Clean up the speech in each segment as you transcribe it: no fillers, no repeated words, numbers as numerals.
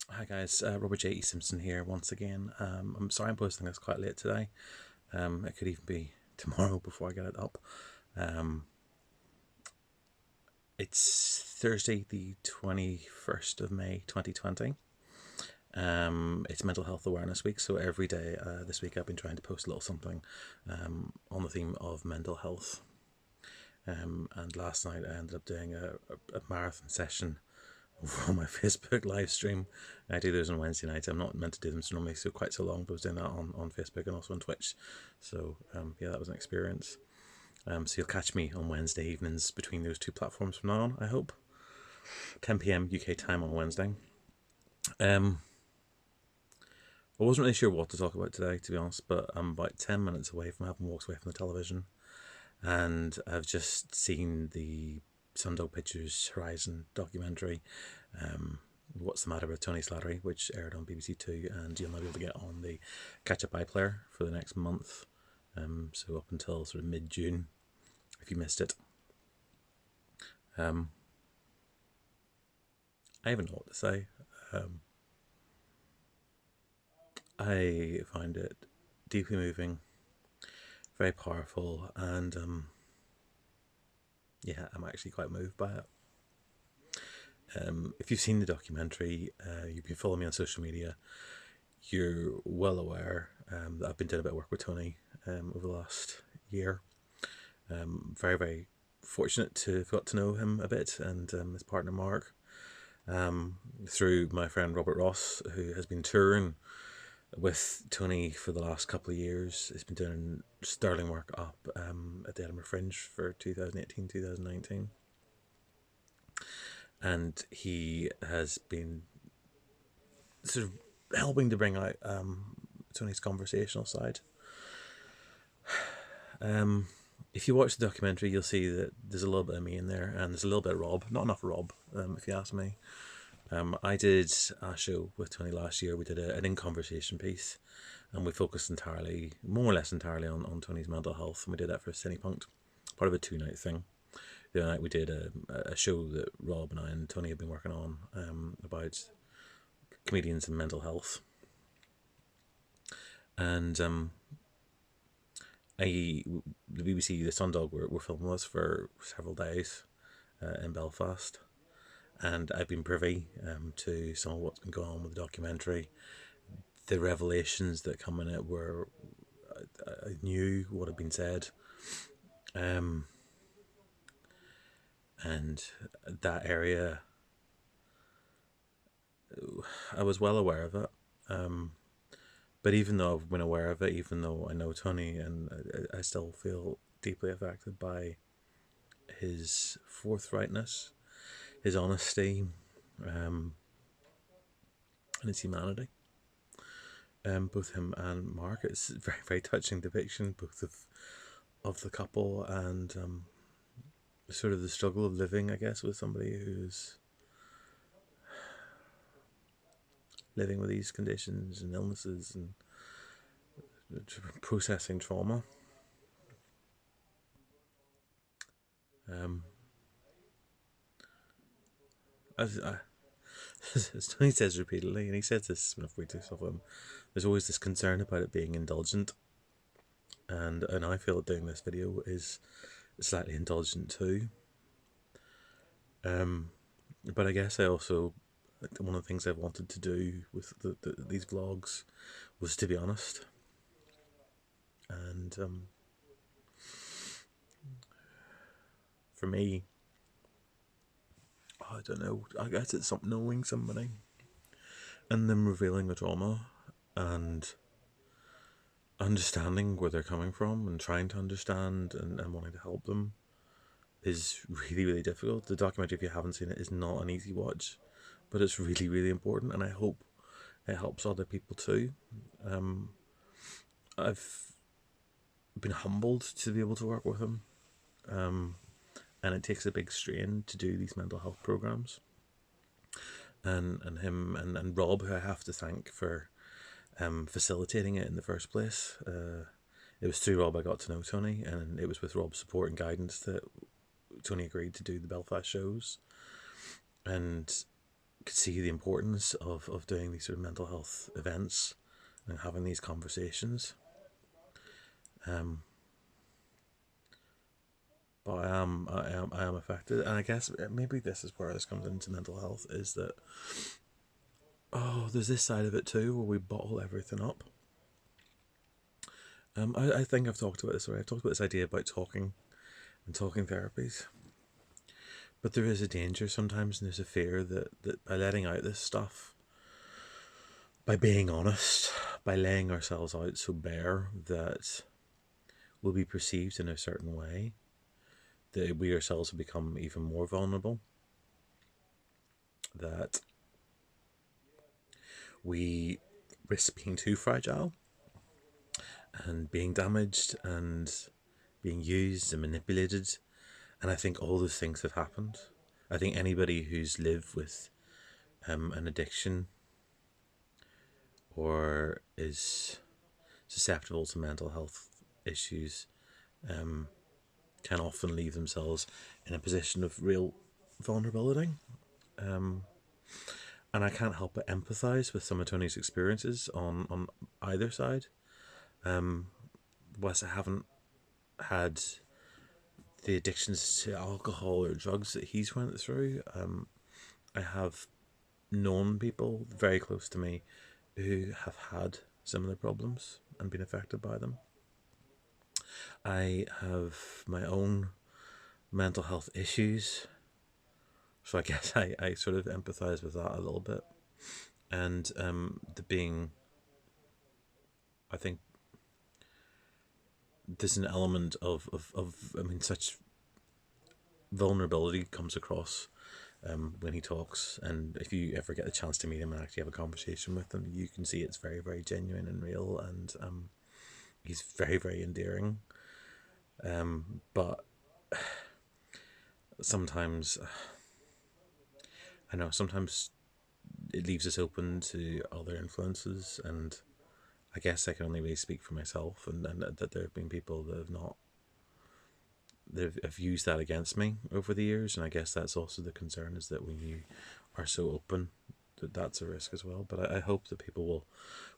Hi guys, Robert J. E. Simpson here once again. I'm sorry I'm posting this quite late today. It could even be tomorrow before I get it up. Um, it's Thursday, the 21st of May 2020. It's Mental Health Awareness Week, so every day this week I've been trying to post a little something on the theme of mental health. And last night I ended up doing a marathon session over on my Facebook live stream. I do those on Wednesday nights. I'm not meant to do them normally so quite so long, but I was doing that on Facebook and also on Twitch. So yeah, that was an experience. So you'll catch me on Wednesday evenings between those two platforms from now on, I hope. 10 p.m. UK time on Wednesday. Um, I wasn't really sure what to talk about today, to be honest, but I'm about 10 minutes away from having walked away from the television, and I've just seen the Sundog Pictures Horizon documentary, What's the Matter with Tony Slattery, which aired on BBC Two, and you'll now be able to get on the catch-up iPlayer for the next month, so up until sort of mid-June, if you missed it. I even know what to say. I find it deeply moving, very powerful, and yeah, I'm actually quite moved by it. If you've seen the documentary, you've been following me on social media, you're well aware that I've been doing a bit of work with Tony over the last year. Very, very fortunate to have got to know him a bit and his partner Mark through my friend Robert Ross, who has been touring with Tony for the last couple of years. He's been doing sterling work up at the Edinburgh Fringe for 2018, 2019. And he has been sort of helping to bring out Tony's conversational side. If you watch the documentary, you'll see that there's a little bit of me in there, and there's a little bit of Rob. Not enough Rob, if you ask me. I did a show with Tony last year. We did an in-conversation piece, and we focused entirely, more or less entirely, on Tony's mental health. And we did that for Cinepunked, part of a two-night thing. The other night we did a show that Rob and I and Tony have been working on about comedians and mental health. And the BBC, the Sundog, were filming us for several days in Belfast, and I've been privy to some of what's been going on with the documentary. The revelations that come in it were, I knew what had been said, and that area, I was well aware of it. But even though I've been aware of it, even though I know Tony, and I still feel deeply affected by his forthrightness, his honesty, and his humanity. Both him and Mark, it's a very, very touching depiction, both of the couple and sort of the struggle of living, I guess, with somebody who's living with these conditions and illnesses and processing trauma. Um, as, as Tony says repeatedly, and he says this whenever we do stuff with him, there's always this concern about it being indulgent, and I feel that doing this video is slightly indulgent too. But I guess I also, one of the things I've wanted to do with these vlogs was to be honest, and for me, I don't know, I guess it's something, knowing somebody and them revealing the trauma and understanding where they're coming from and trying to understand and wanting to help them is really, really difficult. The documentary, if you haven't seen it, is not an easy watch, but it's really, really important, and I hope it helps other people too. I've been humbled to be able to work with him, and it takes a big strain to do these mental health programs. And him and Rob, who I have to thank for facilitating it in the first place. It was through Rob I got to know Tony, and it was with Rob's support and guidance that Tony agreed to do the Belfast shows. And could see the importance of doing these sort of mental health events and having these conversations. But I am affected, and I guess maybe this is where this comes into mental health, is that, oh, there's this side of it too where we bottle everything up. I think I've talked about this already. I've talked about this idea about talking and talking therapies. But there is a danger sometimes, and there's a fear that by letting out this stuff, by being honest, by laying ourselves out so bare, that we'll be perceived in a certain way, that we ourselves will become even more vulnerable, that we risk being too fragile and being damaged and being used and manipulated. And I think all those things have happened. I think anybody who's lived with an addiction or is susceptible to mental health issues can often leave themselves in a position of real vulnerability. And I can't help but empathise with some of Tony's experiences on either side. Whilst I haven't had the addictions to alcohol or drugs that he's went through, I have known people very close to me who have had similar problems and been affected by them. I have my own mental health issues, so I guess I sort of empathise with that a little bit. And the being, I think there's an element of I mean, such vulnerability comes across when he talks, and if you ever get the chance to meet him and actually have a conversation with him, you can see it's very, very genuine and real, and he's very, very endearing. But sometimes, I know, sometimes it leaves us open to other influences, and I guess I can only really speak for myself, and that there have been people that have not, that have used that against me over the years, and I guess that's also the concern, is that when you are so open, that's a risk as well. But I hope that people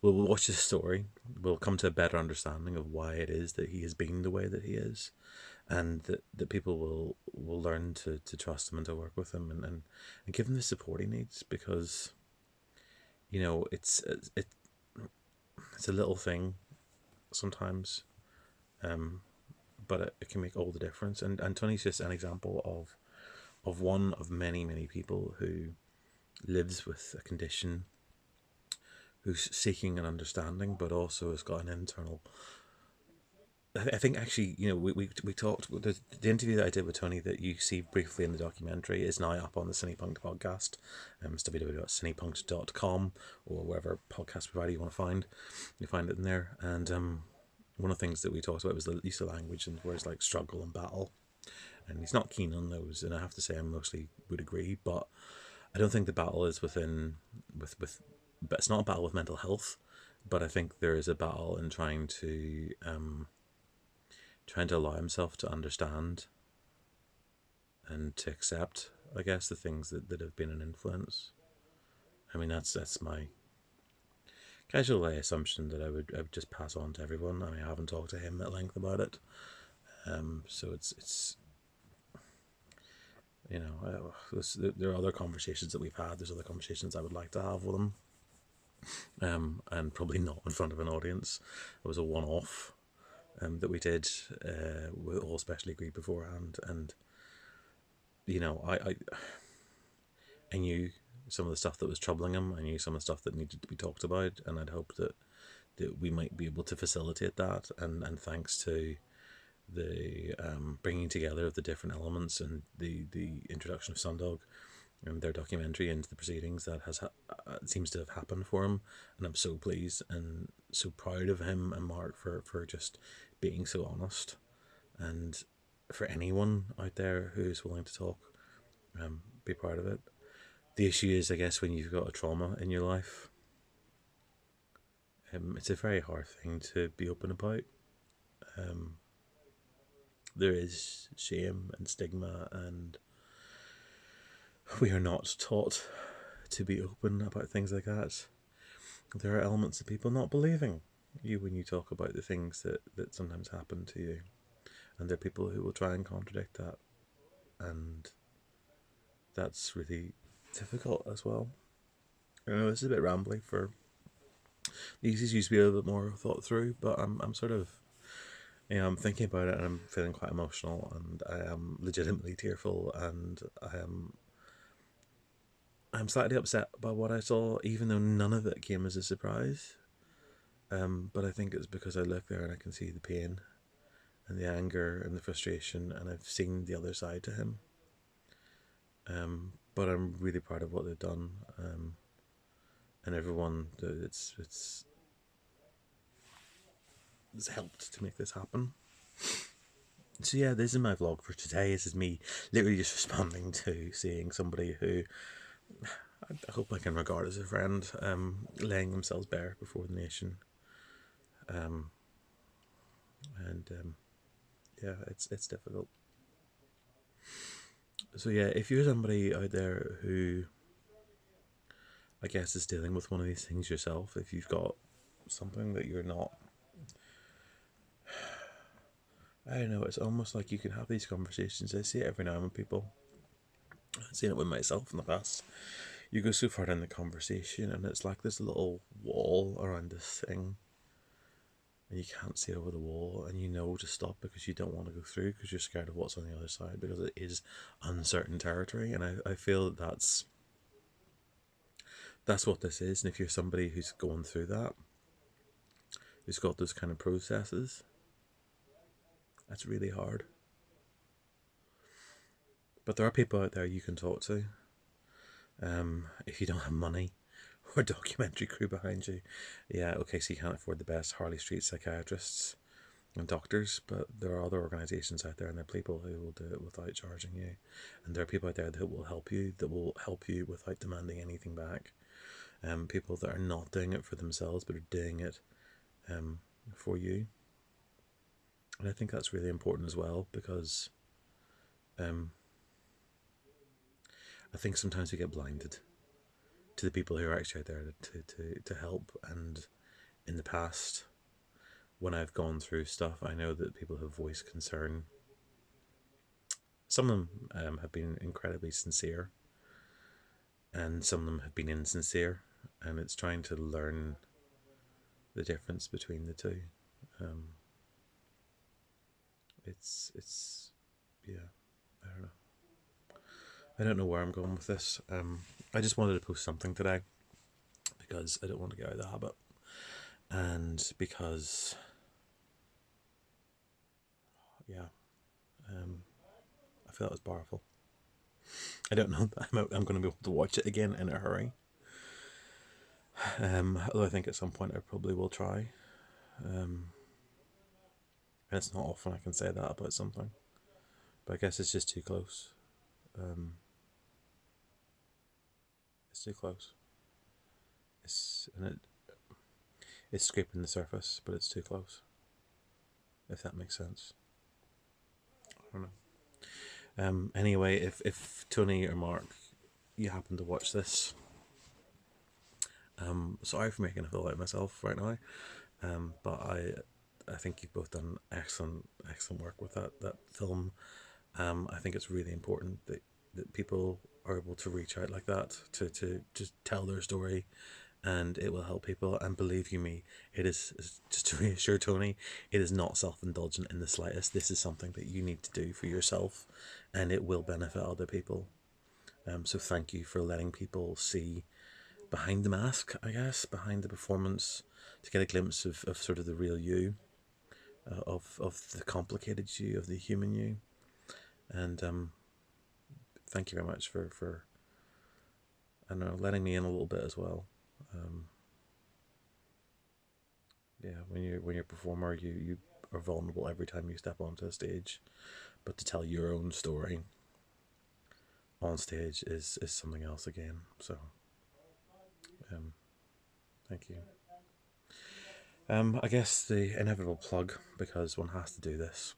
will watch this story, will come to a better understanding of why it is that he has been the way that he is, and that people will learn to trust him and to work with him, and give him the support he needs, because it's a little thing sometimes, but it can make all the difference. And Tony's just an example of one of many, many people who lives with a condition, who's seeking an understanding, but also has got an internal. I think actually, we talked. The interview that I did with Tony that you see briefly in the documentary is now up on the Cinepunked podcast. It's www.cinepunked.com, or wherever podcast provider you want to find. You find it in there. And one of the things that we talked about was the use of language and words like struggle and battle. And he's not keen on those, and I have to say I mostly would agree. But I don't think the battle is with but it's not a battle with mental health. But I think there is a battle in trying to allow himself to understand and to accept, I guess, the things that have been an influence. I mean, that's my casual assumption that I would just pass on to everyone. I mean, I haven't talked to him at length about it, so it's there are other conversations that we've had. There's other conversations I would like to have with him, and probably not in front of an audience. It was a one-off that we did, with all specially agreed beforehand, and I knew some of the stuff that was troubling him. I knew some of the stuff that needed to be talked about, and I'd hoped that we might be able to facilitate that. And thanks to the bringing together of the different elements and the introduction of Sundog and their documentary into the proceedings, that seems to have happened for him, and I'm so pleased and so proud of him and Mark for just being so honest. And for anyone out there who's willing to talk, be proud of it. The issue is, I guess, when you've got a trauma in your life, it's a very hard thing to be open about. There is shame and stigma, and we are not taught to be open about things like that. There are elements of people not believing you when you talk about the things that sometimes happen to you. And there are people who will try and contradict that. And that's really difficult as well. I know this is a bit rambly for these used to be a little bit more thought through, but I'm sort of, I'm thinking about it and I'm feeling quite emotional, and I am legitimately tearful, and I'm slightly upset by what I saw, even though none of it came as a surprise. But I think it's because I look there and I can see the pain and the anger and the frustration, and I've seen the other side to him. But I'm really proud of what they've done, and everyone it's helped to make this happen. So yeah, this is my vlog for today. This is me literally just responding to seeing somebody who I hope I can regard as a friend, laying themselves bare before the nation. And yeah, it's difficult. So yeah, if you're somebody out there who I guess is dealing with one of these things yourself, if you've got something that you're not, I don't know, it's almost like you can have these conversations. I see it every now and then with people. I've seen it with myself in the past. You go so far down the conversation and it's like this little wall around this thing, and you can't see over the wall, and you know to stop because you don't want to go through because you're scared of what's on the other side, because it is uncertain territory. And I feel that's what this is. And if you're somebody who's going through that, who's got those kind of processes, that's really hard. But there are people out there you can talk to. If you don't have money or a documentary crew behind you, yeah, okay, so you can't afford the best Harley Street psychiatrists and doctors, but there are other organisations out there, and there are people who will do it without charging you, and there are people out there that will help you, without demanding anything back. People that are not doing it for themselves but are doing it for you. And I think that's really important as well, because I think sometimes we get blinded to the people who are actually out there to help. And in the past, when I've gone through stuff, I know that people have voiced concern. Some of them have been incredibly sincere, and some of them have been insincere, and it's trying to learn the difference between the two. It's yeah, I don't know. I don't know where I'm going with this. I just wanted to post something today because I don't want to get out of the habit, and because yeah, I feel it was powerful. I don't know that I'm going to be able to watch it again in a hurry. Although I think at some point I probably will try. And it's not often I can say that about something, but I guess it's just too close. It's too close. It's scraping the surface, but it's too close. If that makes sense. I don't know. Anyway, if Tony or Mark, you happen to watch this, sorry for making a fool out of myself right now. But I think you've both done excellent work with that film. I think it's really important that people are able to reach out like that to just tell their story, and it will help people. And believe you me, it is, just to reassure Tony, it is not self-indulgent in the slightest. This is something that you need to do for yourself, and it will benefit other people. So thank you for letting people see behind the mask, I guess, behind the performance, to get a glimpse of sort of the real you, of the complicated you, of the human you. And thank you very much for I don't know, letting me in a little bit as well. Yeah, when you're a performer, you are vulnerable every time you step onto a stage, but to tell your own story on stage is something else again. So thank you. I guess the inevitable plug, because one has to do this.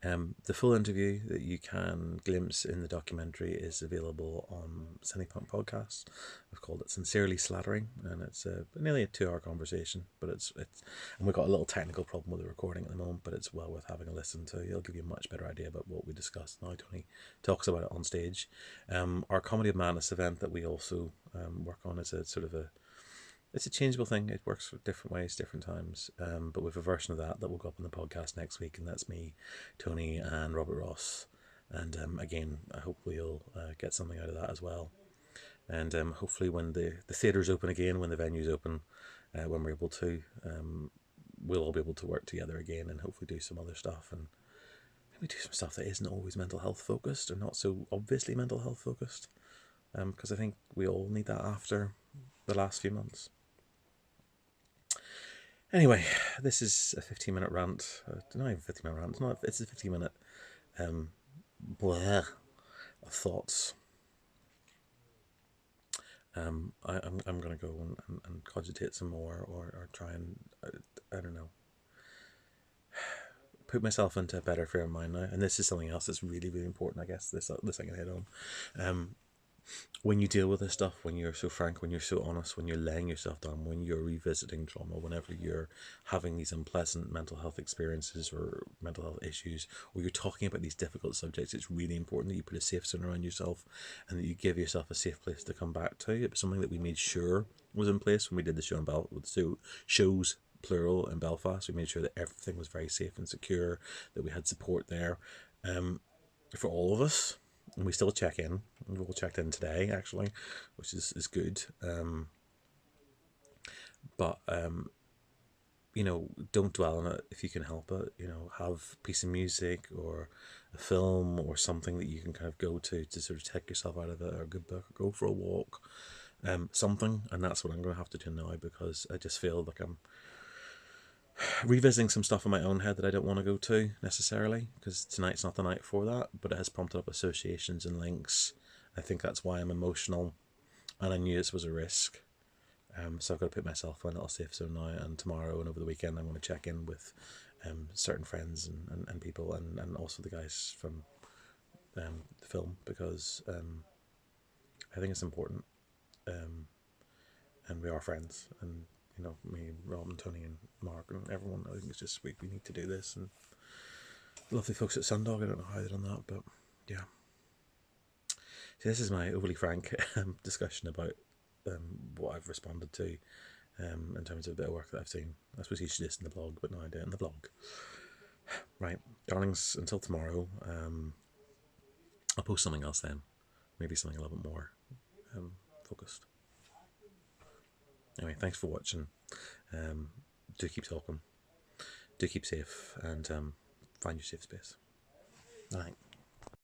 The full interview that you can glimpse in the documentary is available on Cinepunk Podcast. I've called it Sincerely Slattery, and it's nearly a 2 hour conversation. But it's and we've got a little technical problem with the recording at the moment, but it's well worth having a listen to. It'll give you a much better idea about what we discussed. Now Tony talks about it on stage. Our Comedy of Madness event that we also work on is a sort of it's a changeable thing. It works for different ways, different times. But with a version of that will go up in the podcast next week, and that's me, Tony, and Robert Ross. And again, I hope we'll get something out of that as well. And hopefully, when the theatres open again, when the venues open, when we're able to, we'll all be able to work together again, and hopefully do some other stuff, and maybe do some stuff that isn't always mental health focused or not so obviously mental health focused. Because I think we all need that after the last few months. Anyway, this is a 15-minute rant. Not even 15-minute rant. It's a 15-minute bleh of thoughts. I'm going to go and cogitate some more, or try and I don't know, put myself into a better frame of mind now. And this is something else that's really, really important. I guess this I can hit on. When you deal with this stuff, when you're so frank, when you're so honest, when you're laying yourself down, when you're revisiting trauma, whenever you're having these unpleasant mental health experiences or mental health issues, or you're talking about these difficult subjects, it's really important that you put a safe zone around yourself and that you give yourself a safe place to come back to. It was something that we made sure was in place when we did the show in shows plural in Belfast. We made sure that everything was very safe and secure, that we had support there for all of us. And we still check in. We've all checked in today, actually, which is good. But don't dwell on it if you can help it. Have a piece of music or a film or something that you can kind of go to sort of take yourself out of it, or a good book, or go for a walk, something. And that's what I'm going to have to do now, because I just feel like I'm revisiting some stuff in my own head that I don't want to go to necessarily, because tonight's not the night for that, but it has prompted up associations and links. I think that's why I'm emotional, and I knew this was a risk. So I've got to put myself in a little safe zone now, and tomorrow and over the weekend I'm going to check in with certain friends and people, and also the guys from the film, because I think it's important, and we are friends, and me, Rob, and Tony, and Mark, and everyone. I think it's just we need to do this. And lovely folks at Sundog, I don't know how they've done that, but yeah. So this is my overly frank discussion about what I've responded to in terms of a bit of work that I've seen. I suppose you should listen to the blog, but now I do it in the blog. Right, darlings, until tomorrow. I'll post something else then. Maybe something a little bit more focused. Anyway, thanks for watching. Do keep talking. Do keep safe, and find your safe space. All right.